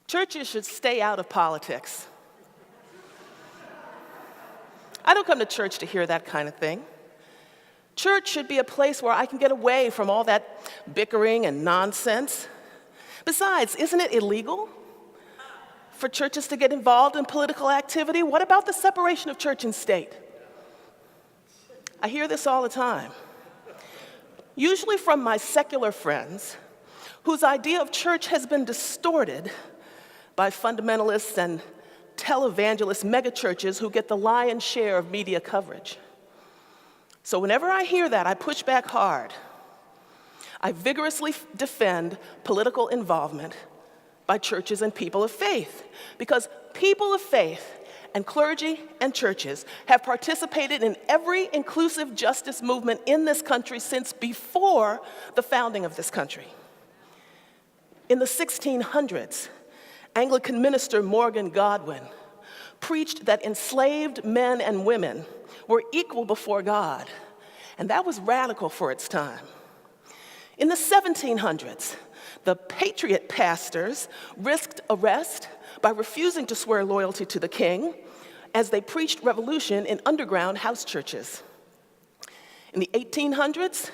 Churches should stay out of politics. I don't come to church to hear that kind of thing. Church should be a place where I can get away from all that bickering and nonsense. Besides, isn't it illegal for churches to get involved in political activity? What about the separation of church and state? I hear this all the time, usually from my secular friends whose idea of church has been distorted by fundamentalists and televangelist megachurches who get the lion's share of media coverage. So whenever I hear that, I push back hard. I vigorously defend political involvement by churches and people of faith, because people of faith and clergy and churches have participated in every inclusive justice movement in this country since before the founding of this country. In the 1600s, Anglican minister Morgan Godwin preached that enslaved men and women were equal before God, and that was radical for its time. In the 1700s, the patriot pastors risked arrest by refusing to swear loyalty to the king as they preached revolution in underground house churches. In the 1800s,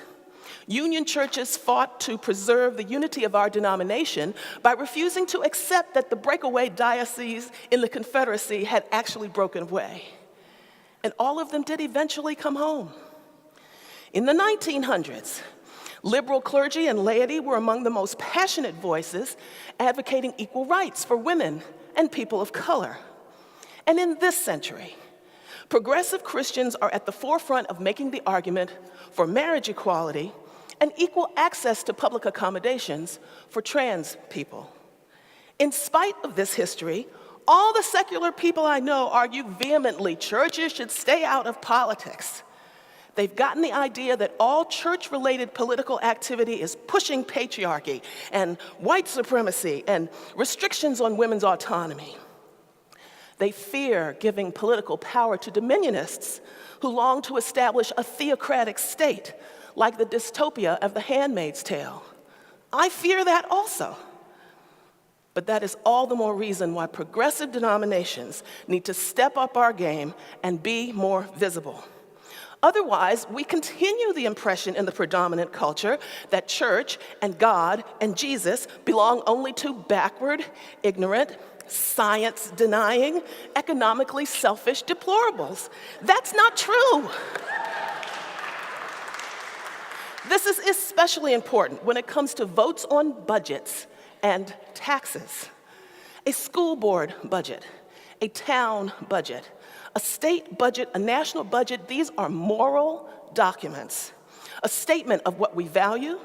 Union churches fought to preserve the unity of our denomination by refusing to accept that the breakaway diocese in the Confederacy had actually broken away. And all of them did eventually come home. In the 1900s, liberal clergy and laity were among the most passionate voices advocating equal rights for women and people of color. And in this century, progressive Christians are at the forefront of making the argument for marriage equality and equal access to public accommodations for trans people. In spite of this history, all the secular people I know argue vehemently churches should stay out of politics. They've gotten the idea that all church-related political activity is pushing patriarchy and white supremacy and restrictions on women's autonomy. They fear giving political power to dominionists who long to establish a theocratic state like the dystopia of The Handmaid's Tale. I fear that also. But that is all the more reason why progressive denominations need to step up our game and be more visible. Otherwise, we continue the impression in the predominant culture that church and God and Jesus belong only to backward, ignorant, science-denying, economically selfish deplorables. That's not true. This is especially important when it comes to votes on budgets and taxes. A school board budget, a town budget, a state budget, a national budget, these are moral documents, a statement of what we value,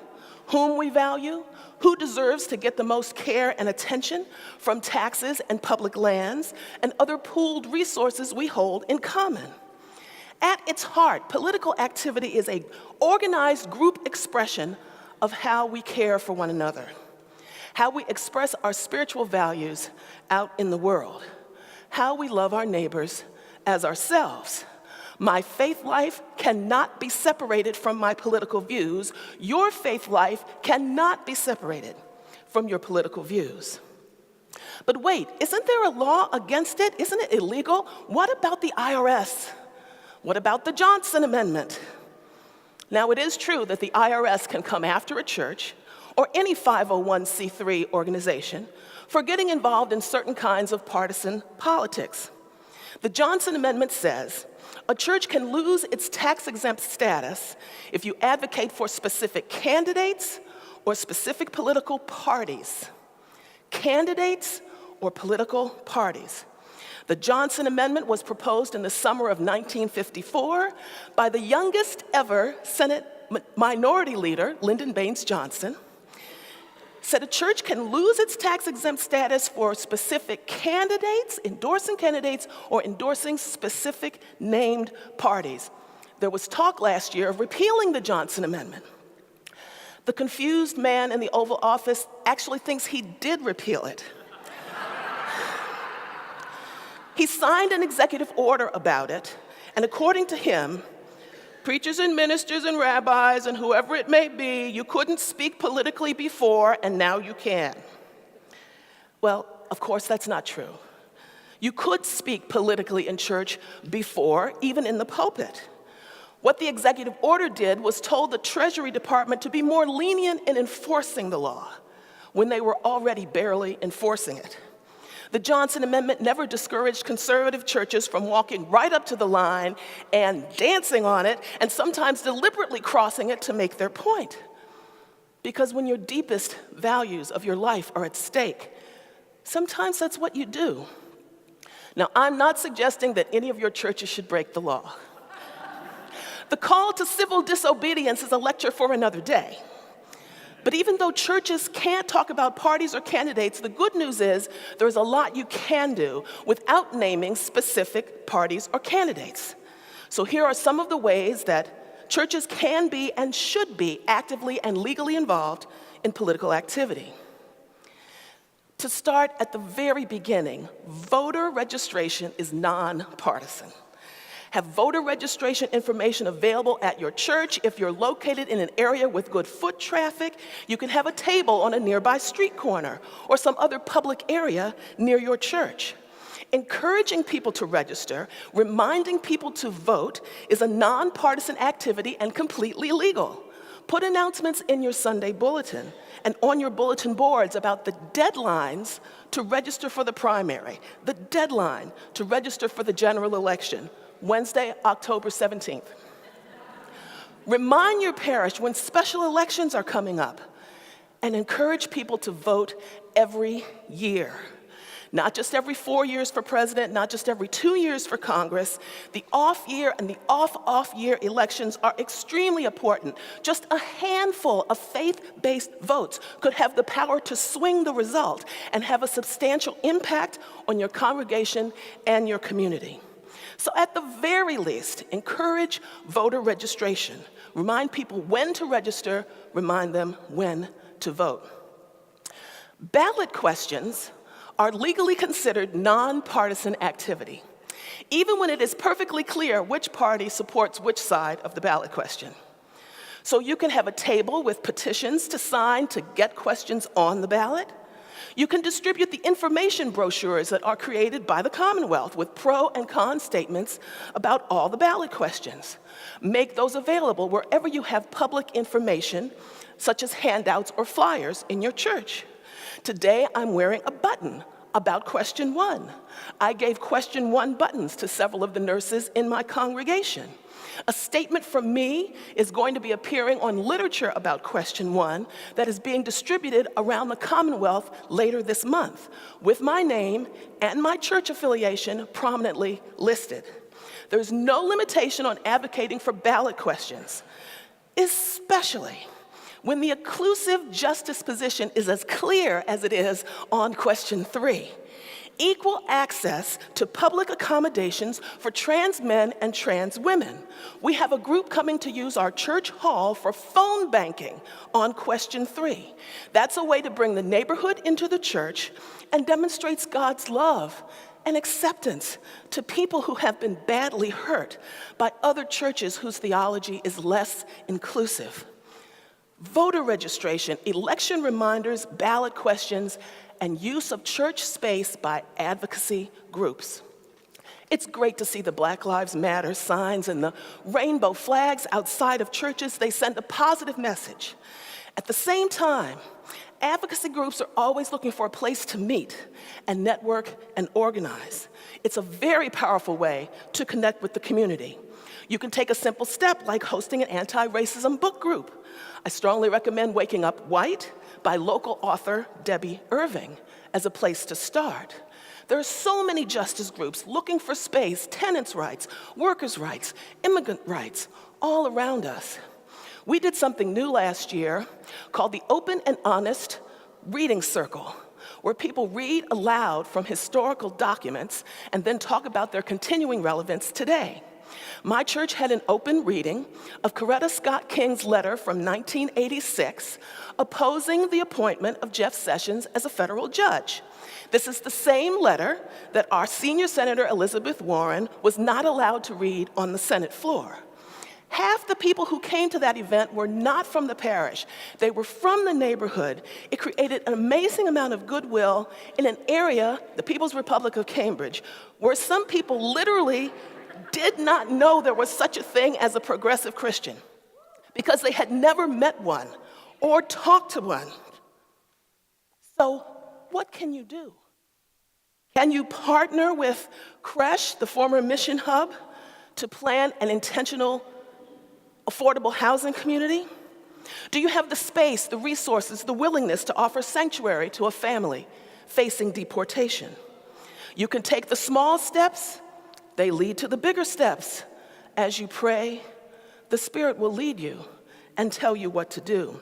who deserves to get the most care and attention from taxes and public lands and other pooled resources we hold in common. At its heart, political activity is an organized group expression of how we care for one another, how we express our spiritual values out in the world, how we love our neighbors as ourselves. My faith life cannot be separated from my political views. Your faith life cannot be separated from your political views. But wait, isn't there a law against it? Isn't it illegal? What about the IRS? What about the Johnson Amendment? Now, it is true that the IRS can come after a church or any 501c3 organization for getting involved in certain kinds of partisan politics. The Johnson Amendment says a church can lose its tax-exempt status if you advocate for specific candidates or specific political parties. Candidates or political parties. The Johnson Amendment was proposed in the summer of 1954 by the youngest ever Senate minority leader, Lyndon Baines Johnson. Said a church can lose its tax-exempt status for specific candidates, endorsing candidates, or endorsing specific named parties. There was talk last year of repealing the Johnson Amendment. The confused man in the Oval Office actually thinks he did repeal it. He signed an executive order about it, and according to him, preachers and ministers and rabbis and whoever it may be, you couldn't speak politically before, and now you can. Well, of course, that's not true. You could speak politically in church before, even in the pulpit. What the executive order did was told the Treasury Department to be more lenient in enforcing the law when they were already barely enforcing it. The Johnson Amendment never discouraged conservative churches from walking right up to the line and dancing on it, and sometimes deliberately crossing it to make their point. Because when your deepest values of your life are at stake, sometimes that's what you do. Now, I'm not suggesting that any of your churches should break the law. The call to civil disobedience is a lecture for another day. But even though churches can't talk about parties or candidates, the good news is there's a lot you can do without naming specific parties or candidates. So here are some of the ways that churches can be and should be actively and legally involved in political activity. To start at the very beginning, voter registration is nonpartisan. Have voter registration information available at your church. If you're located in an area with good foot traffic, you can have a table on a nearby street corner or some other public area near your church. Encouraging people to register, reminding people to vote is a nonpartisan activity and completely legal. Put announcements in your Sunday bulletin and on your bulletin boards about the deadlines to register for the primary, the deadline to register for the general election, Wednesday, October 17th. Remind your parish when special elections are coming up and encourage people to vote every year. Not just every 4 years for president, not just every 2 years for Congress. The off-year and the off-year elections are extremely important. Just a handful of faith-based votes could have the power to swing the result and have a substantial impact on your congregation and your community. So at the very least, encourage voter registration. Remind people when to register, remind them when to vote. Ballot questions are legally considered nonpartisan activity, even when it is perfectly clear which party supports which side of the ballot question. So you can have a table with petitions to sign to get questions on the ballot. You can distribute the information brochures that are created by the Commonwealth with pro and con statements about all the ballot questions. Make those available wherever you have public information, such as handouts or flyers in your church. Today, I'm wearing a button about question 1. I gave question 1 buttons to several of the nurses in my congregation. A statement from me is going to be appearing on literature about question 1 that is being distributed around the Commonwealth later this month, with my name and my church affiliation prominently listed. There's no limitation on advocating for ballot questions, especially when the exclusive justice position is as clear as it is on question 3. Equal access to public accommodations for trans men and trans women. We have a group coming to use our church hall for phone banking on question 3. That's a way to bring the neighborhood into the church and demonstrates God's love and acceptance to people who have been badly hurt by other churches whose theology is less inclusive. Voter registration, election reminders, ballot questions, and use of church space by advocacy groups. It's great to see the Black Lives Matter signs and the rainbow flags outside of churches. They send a positive message. At the same time, advocacy groups are always looking for a place to meet and network and organize. It's a very powerful way to connect with the community. You can take a simple step like hosting an anti-racism book group. I strongly recommend Waking Up White by local author Debbie Irving as a place to start. There are so many justice groups looking for space, tenants' rights, workers' rights, immigrant rights, all around us. We did something new last year called the Open and Honest Reading Circle, where people read aloud from historical documents and then talk about their continuing relevance today. My church had an open reading of Coretta Scott King's letter from 1986 opposing the appointment of Jeff Sessions as a federal judge. This is the same letter that our senior Senator Elizabeth Warren was not allowed to read on the Senate floor. Half the people who came to that event were not from the parish. They were from the neighborhood. It created an amazing amount of goodwill in an area, the People's Republic of Cambridge, where some people literally did not know there was such a thing as a progressive Christian because they had never met one or talked to one. So what can you do? Can you partner with Creche, the former mission hub, to plan an intentional affordable housing community? Do you have the space, the resources, the willingness to offer sanctuary to a family facing deportation? You can take the small steps, they lead to the bigger steps. As you pray, the Spirit will lead you and tell you what to do.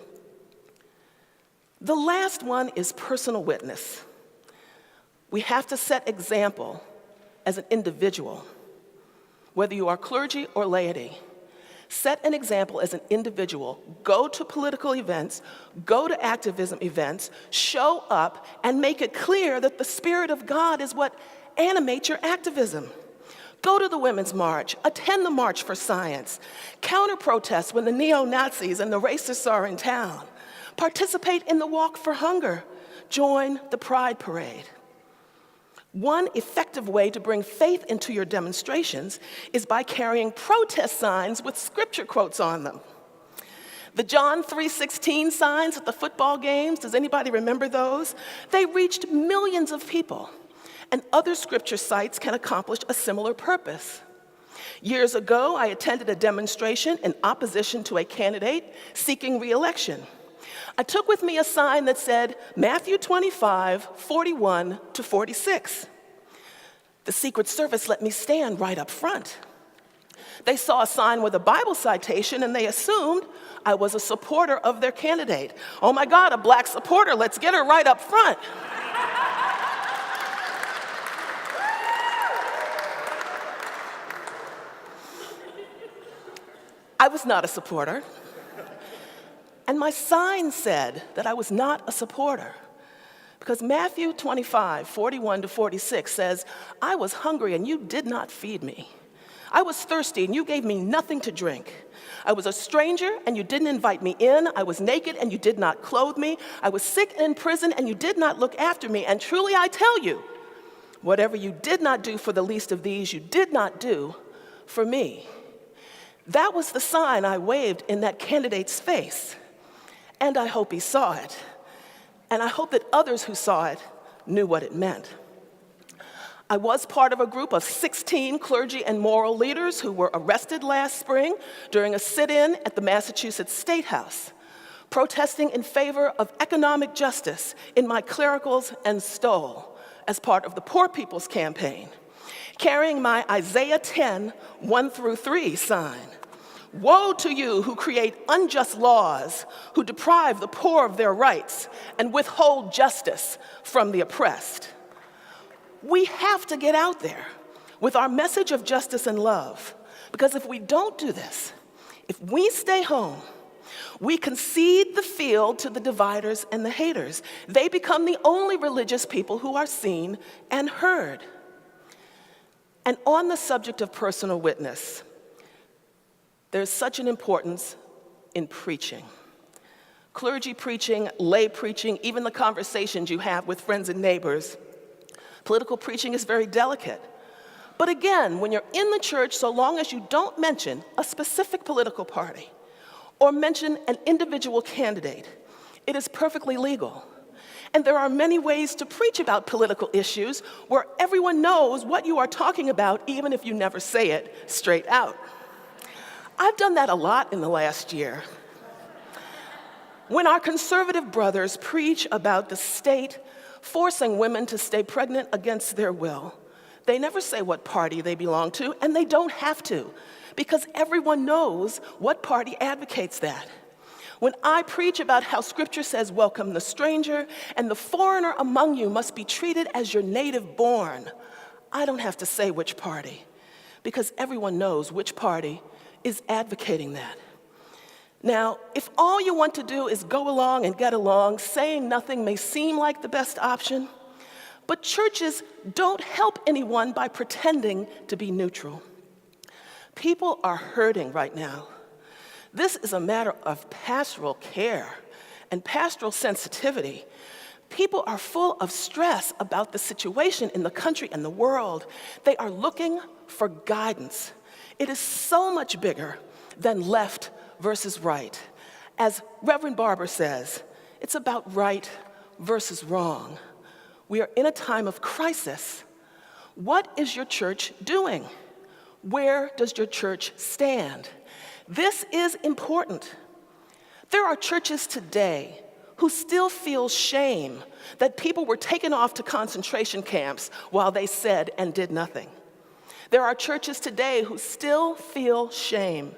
The last one is personal witness. We have to set example as an individual, whether you are clergy or laity. Set an example as an individual. Go to political events, go to activism events, show up, and make it clear that the Spirit of God is what animates your activism. Go to the Women's March, attend the March for Science, counter-protest when the neo-Nazis and the racists are in town, participate in the Walk for Hunger, join the Pride Parade. One effective way to bring faith into your demonstrations is by carrying protest signs with scripture quotes on them. The John 3:16 signs at the football games, does anybody remember those? They reached millions of people, and other scripture sites can accomplish a similar purpose. Years ago, I attended a demonstration in opposition to a candidate seeking re-election. I took with me a sign that said, Matthew 25:41-46. The Secret Service let me stand right up front. They saw a sign with a Bible citation and they assumed I was a supporter of their candidate. Oh my God, a black supporter, let's get her right up front. I was not a supporter. And my sign said that I was not a supporter because Matthew 25:41-46 says, I was hungry and you did not feed me. I was thirsty and you gave me nothing to drink. I was a stranger and you didn't invite me in. I was naked and you did not clothe me. I was sick and in prison and you did not look after me. And truly I tell you, whatever you did not do for the least of these, you did not do for me. That was the sign I waved in that candidate's face. And I hope he saw it. And I hope that others who saw it knew what it meant. I was part of a group of 16 clergy and moral leaders who were arrested last spring during a sit-in at the Massachusetts State House, protesting in favor of economic justice in my clericals and stole as part of the Poor People's Campaign, carrying my Isaiah 10:1-3 sign. Woe to you who create unjust laws, who deprive the poor of their rights and withhold justice from the oppressed. We have to get out there with our message of justice and love, because if we don't do this, if we stay home, we concede the field to the dividers and the haters. They become the only religious people who are seen and heard. And on the subject of personal witness, there's such an importance in preaching. Clergy preaching, lay preaching, even the conversations you have with friends and neighbors. Political preaching is very delicate. But again, when you're in the church, so long as you don't mention a specific political party or mention an individual candidate, it is perfectly legal. And there are many ways to preach about political issues where everyone knows what you are talking about, even if you never say it straight out. I've done that a lot in the last year. When our conservative brothers preach about the state forcing women to stay pregnant against their will, they never say what party they belong to, and they don't have to, because everyone knows what party advocates that. When I preach about how Scripture says, welcome the stranger, and the foreigner among you must be treated as your native born, I don't have to say which party, because everyone knows which party is advocating that. Now, if all you want to do is go along and get along, saying nothing may seem like the best option, but churches don't help anyone by pretending to be neutral. People are hurting right now. This is a matter of pastoral care and pastoral sensitivity. People are full of stress about the situation in the country and the world. They are looking for guidance. It is so much bigger than left versus right. As Reverend Barber says, it's about right versus wrong. We are in a time of crisis. What is your church doing? Where does your church stand? This is important. There are churches today who still feel shame that people were taken off to concentration camps while they said and did nothing. There are churches today who still feel shame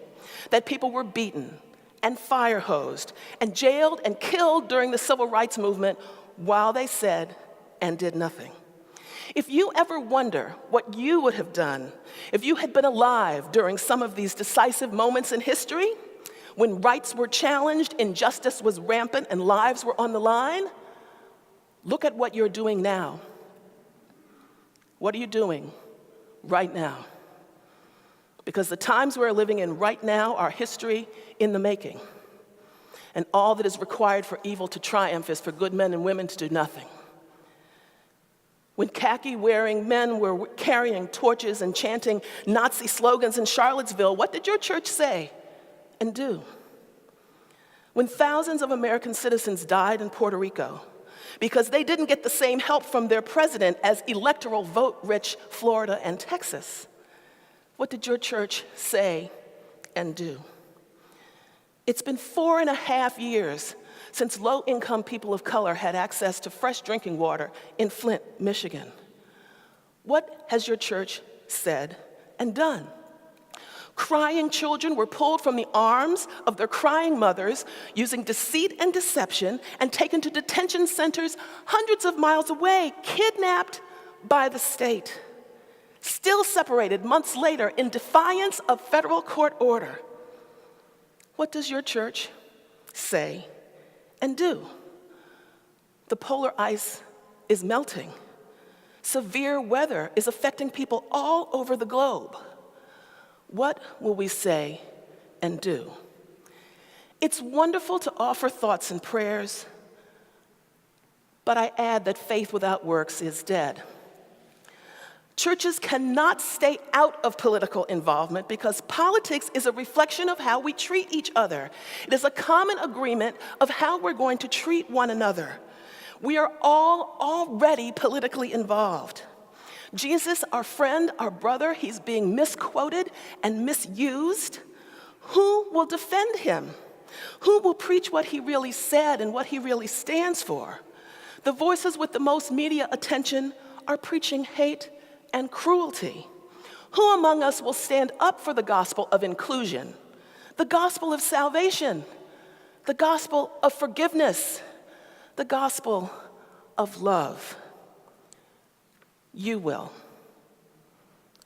that people were beaten and fire-hosed and jailed and killed during the civil rights movement while they said and did nothing. If you ever wonder what you would have done if you had been alive during some of these decisive moments in history, when rights were challenged, injustice was rampant, and lives were on the line, look at what you're doing now. What are you doing right now? Because the times we're living in right now are history in the making. And all that is required for evil to triumph is for good men and women to do nothing. When khaki-wearing men were carrying torches and chanting Nazi slogans in Charlottesville, what did your church say and do? When thousands of American citizens died in Puerto Rico because they didn't get the same help from their president as electoral vote-rich Florida and Texas, what did your church say and do? It's been 4.5 years since low-income people of color had access to fresh drinking water in Flint, Michigan. What has your church said and done? Crying children were pulled from the arms of their crying mothers using deceit and deception and taken to detention centers hundreds of miles away, kidnapped by the state. Still separated months later in defiance of federal court order. What does your church say and do? The polar ice is melting. Severe weather is affecting people all over the globe. What will we say and do? It's wonderful to offer thoughts and prayers, but I add that faith without works is dead. Churches cannot stay out of political involvement because politics is a reflection of how we treat each other. It is a common agreement of how we're going to treat one another. We are all already politically involved. Jesus, our friend, our brother, he's being misquoted and misused. Who will defend him? Who will preach what he really said and what he really stands for? The voices with the most media attention are preaching hate and cruelty. Who among us will stand up for the gospel of inclusion, the gospel of salvation, the gospel of forgiveness, the gospel of love? You will.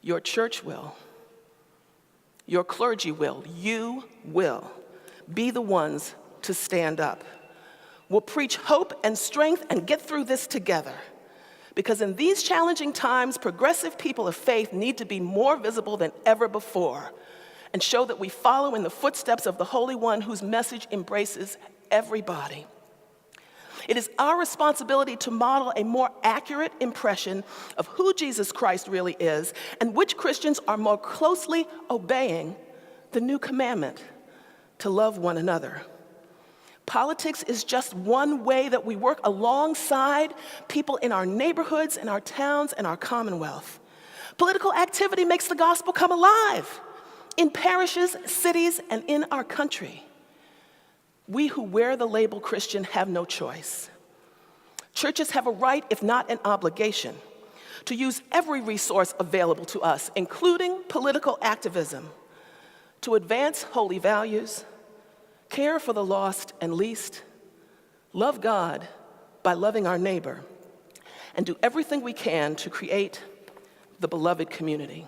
Your church will. Your clergy will. You will be the ones to stand up. We'll preach hope and strength and get through this together. Because in these challenging times, progressive people of faith need to be more visible than ever before and show that we follow in the footsteps of the Holy One whose message embraces everybody. It is our responsibility to model a more accurate impression of who Jesus Christ really is and which Christians are more closely obeying the new commandment to love one another. Politics is just one way that we work alongside people in our neighborhoods, in our towns, and our commonwealth. Political activity makes the gospel come alive in parishes, cities, and in our country. We who wear the label Christian have no choice. Churches have a right, if not an obligation, to use every resource available to us, including political activism, to advance holy values, care for the lost and least, love God by loving our neighbor, and do everything we can to create the beloved community.